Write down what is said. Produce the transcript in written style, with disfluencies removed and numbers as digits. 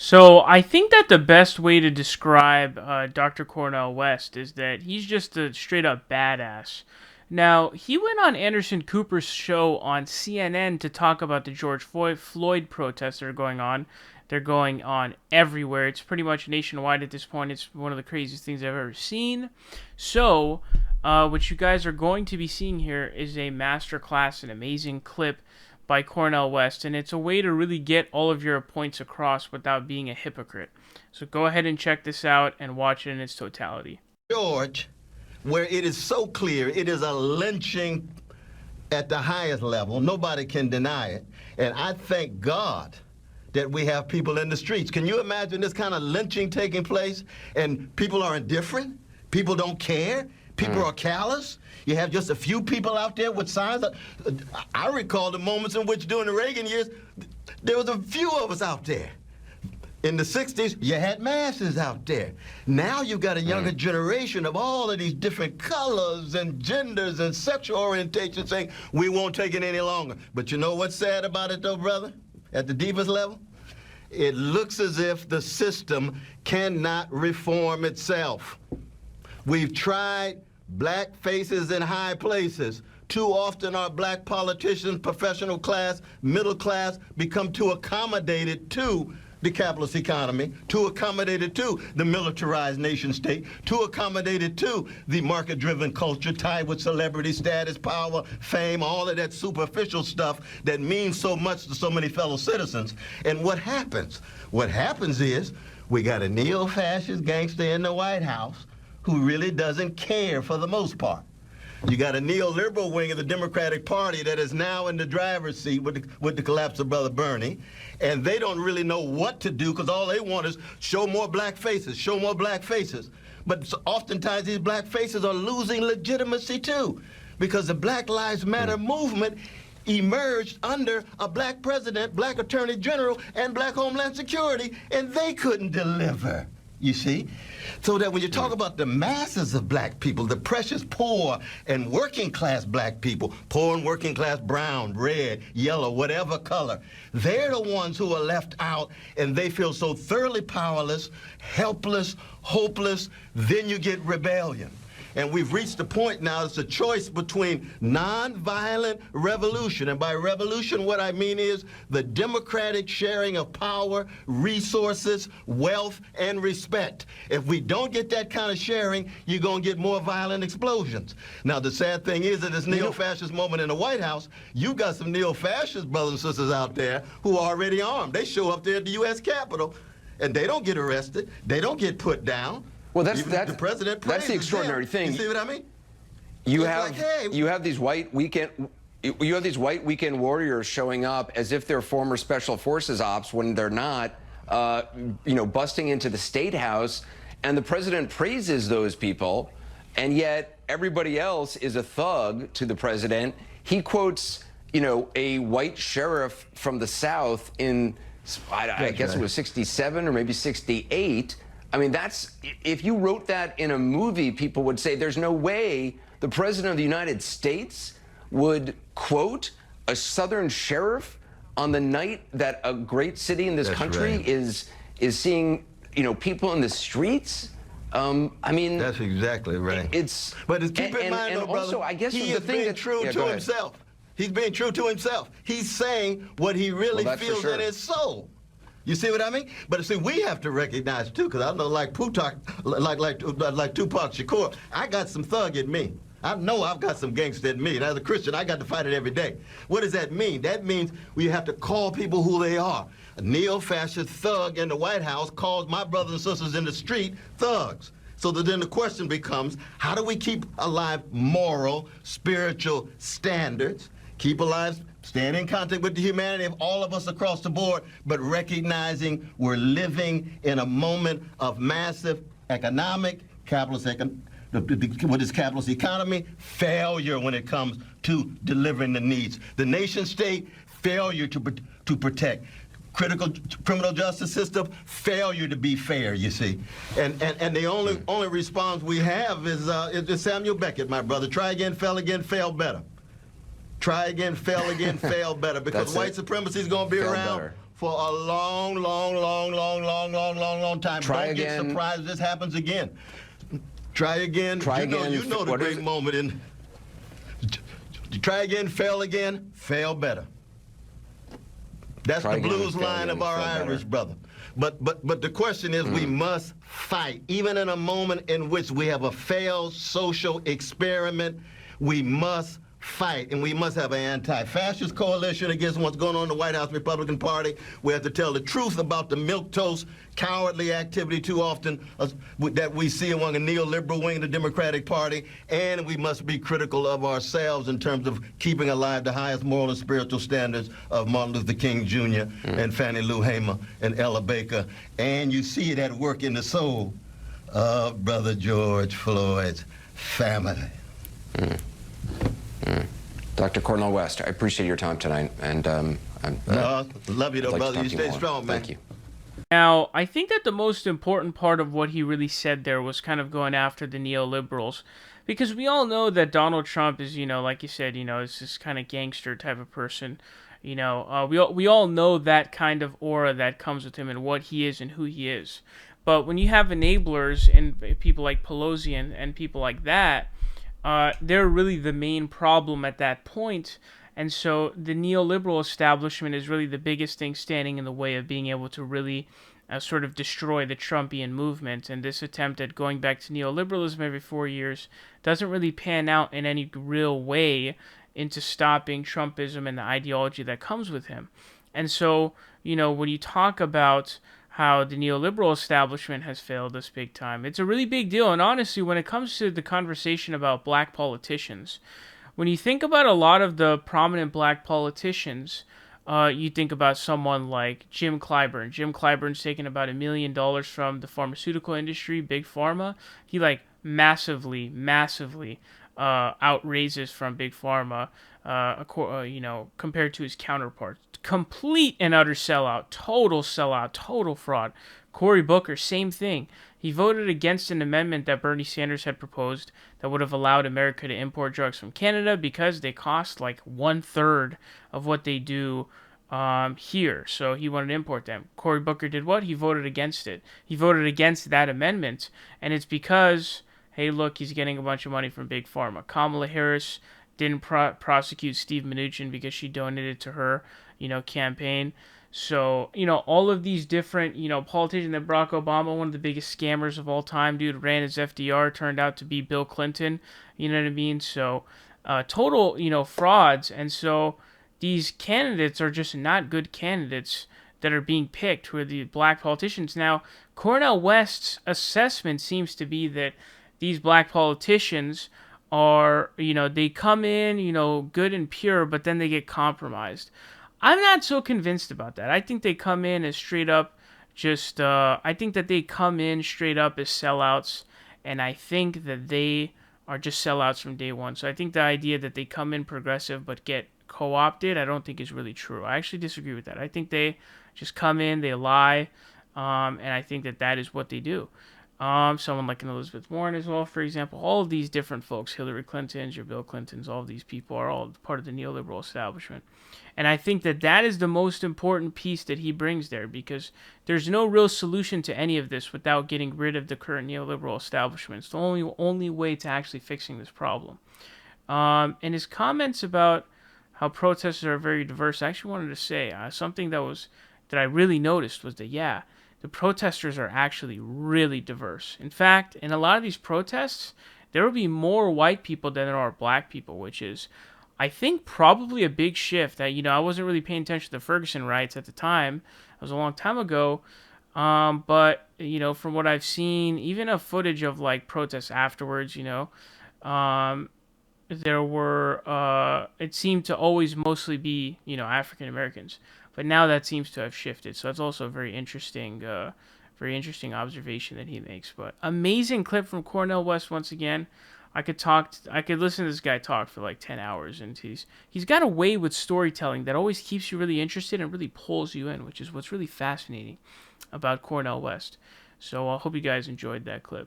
So I think that the best way to describe Dr. Cornel West is that he's just a straight up badass. Now, he went on Anderson Cooper's show on CNN to talk about the George Floyd protests that are going on. They're going on everywhere. It's pretty much nationwide at this point. It's one of the craziest things I've ever seen. So, what you guys are going to be seeing here is a masterclass, an amazing clip by Cornel West, and it's a way to really get all of your points across without being a hypocrite. So go ahead and check this out and watch it in its totality. George, where it is so clear it is a lynching at the highest level. Nobody can deny it. And I thank God that we have people in the streets. Can you imagine this kind of lynching taking place and people are indifferent? People don't care? People are callous. You have just a few people out there with signs. I recall the moments in which during the Reagan years, there was a few of us out there. In the 60s, you had masses out there. Now you've got a younger generation of all of these different colors and genders and sexual orientations saying, we won't take it any longer. But you know what's sad about it though, brother? At the deepest level? It looks as if the system cannot reform itself. We've tried black faces in high places. Too often our black politicians, professional class, middle class, become too accommodated to the capitalist economy, too accommodated to the militarized nation state, too accommodated to the market-driven culture tied with celebrity status, power, fame, all of that superficial stuff that means so much to so many fellow citizens. And what happens? What happens is we got a neo-fascist gangster in the White House who really doesn't care for the most part. You got a neoliberal wing of the Democratic Party that is now in the driver's seat with the collapse of Brother Bernie, and they don't really know what to do because all they want is show more black faces, show more black faces. But oftentimes these black faces are losing legitimacy too, because the Black Lives Matter movement emerged under a black president, black attorney general, and black Homeland Security, and they couldn't deliver. You see? So that when you talk about the masses of black people, the precious poor and working class black people, poor and working class brown, red, yellow, whatever color, they're the ones who are left out and they feel so thoroughly powerless, helpless, hopeless, then you get rebellion. And we've reached the point now, it's a choice between nonviolent revolution. And by revolution, what I mean is the democratic sharing of power, resources, wealth, and respect. If we don't get that kind of sharing, you're going to get more violent explosions. Now, the sad thing is that this neo-fascist moment in the White House, you got some neo-fascist brothers and sisters out there who are already armed. They show up there at the U.S. Capitol, and they don't get arrested. They don't get put down. Well, the president that's the extraordinary thing. You see what I mean? You have these white weekend warriors showing up as if they're former special forces ops when they're not, busting into the State House, and the president praises those people, and yet everybody else is a thug to the president. He quotes, a white sheriff from the South in, I guess it was 67 or maybe 68. I mean, if you wrote that in a movie, people would say there's no way the president of the United States would quote a Southern sheriff on the night that a great city in this country is seeing, people in the streets. I mean, that's exactly right. But keep in mind, though, brother, also, I guess he is being true to himself. He's being true to himself. He's saying what he really feels in his soul. You see what I mean? But see, we have to recognize too, because I know, like Tupac Shakur, I got some thug in me. I know I've got some gangster in me, and as a Christian, I got to fight it every day. What does that mean? That means we have to call people who they are. A neo-fascist thug in the White House calls my brothers and sisters in the street thugs. So that then the question becomes, how do we keep alive moral, spiritual standards, keep alive, stand in contact with the humanity of all of us across the board, but recognizing we're living in a moment of massive economic, what is capitalist economy? Failure when it comes to delivering the needs. The nation state, failure to protect. Critical criminal justice system, failure to be fair, you see. And the only response we have is Samuel Beckett, my brother. Try again, fail better. Try again, fail better, because white supremacy is going to be around for a long, long, long, long, long, long, long, long time. Try Don't get again. surprised if this happens again. Try again. Try again. You know the What is great it? moment in. Try again, fail better. That's Try the again, blues fail line again, of our fail better. Irish brother. But the question is, we must fight. Even in a moment in which we have a failed social experiment, we must fight, and we must have an anti-fascist coalition against what's going on in the White House Republican Party. We have to tell the truth about the milquetoast, cowardly activity too often that we see among the neoliberal wing of the Democratic Party, and we must be critical of ourselves in terms of keeping alive the highest moral and spiritual standards of Martin Luther King Jr. and Fannie Lou Hamer and Ella Baker. And you see it at work in the soul of Brother George Floyd's family. Dr. Cornell West, I appreciate your time tonight, and Love you though, I'd like to brother. talk You to stay more. strong, man. Thank you. Now, I think that the most important part of what he really said there was kind of going after the neoliberals, because we all know that Donald Trump is, like you said, is this kind of gangster type of person. We all know that kind of aura that comes with him and what he is and who he is. But when you have enablers and people like Pelosi and people like that, they're really the main problem at that point. And so the neoliberal establishment is really the biggest thing standing in the way of being able to really sort of destroy the Trumpian movement. And this attempt at going back to neoliberalism every 4 years doesn't really pan out in any real way into stopping Trumpism and the ideology that comes with him. And so, when you talk about how the neoliberal establishment has failed us big time, it's a really big deal. And honestly, when it comes to the conversation about black politicians, when you think about a lot of the prominent black politicians, you think about someone like Jim Clyburn. Jim Clyburn's taken about $1 million from the pharmaceutical industry, Big Pharma. He massively outraises from Big Pharma, compared to his counterparts. Complete and utter sellout, total fraud. Cory Booker, same thing. He voted against an amendment that Bernie Sanders had proposed that would have allowed America to import drugs from Canada because they cost like 1/3 of what they do here. So he wanted to import them. Cory Booker did what? He voted against it. He voted against that amendment, and it's because, hey, look, he's getting a bunch of money from Big Pharma. Kamala Harris didn't prosecute Steve Mnuchin because she donated to her, campaign. So, all of these different, politicians, that Barack Obama, one of the biggest scammers of all time, dude, ran as FDR, turned out to be Bill Clinton, you know what I mean? So, total, frauds. And so these candidates are just not good candidates that are being picked, who are the black politicians. Now, Cornel West's assessment seems to be that these black politicians are, they come in, good and pure, but then they get compromised. I'm not so convinced about that. I think they come in as straight up I think that they come in straight up as sellouts, and I think that they are just sellouts from day one. So I think the idea that they come in progressive but get co-opted, I don't think is really true. I actually disagree with that. I think they just come in, they lie, and I think that is what they do. Someone like an Elizabeth Warren as well, for example. All of these different folks, Hillary Clinton, your Bill Clintons, all of these people are all part of the neoliberal establishment. And I think that is the most important piece that he brings there, because there's no real solution to any of this without getting rid of the current neoliberal establishment. It's the only way to actually fixing this problem. And his comments about how protesters are very diverse, I actually wanted to say something that I really noticed was that, the protesters are actually really diverse. In fact, in a lot of these protests, there will be more white people than there are black people, which is, I think, probably a big shift. That I wasn't really paying attention to the Ferguson riots at the time. It was a long time ago. But from what I've seen, even a footage of protests afterwards, there were it seemed to always mostly be African Americans. But now that seems to have shifted. So that's also a very interesting observation that he makes. But amazing clip from Cornel West once again. I could listen to this guy talk for 10 hours, and he's got a way with storytelling that always keeps you really interested and really pulls you in, which is what's really fascinating about Cornel West. So I hope you guys enjoyed that clip.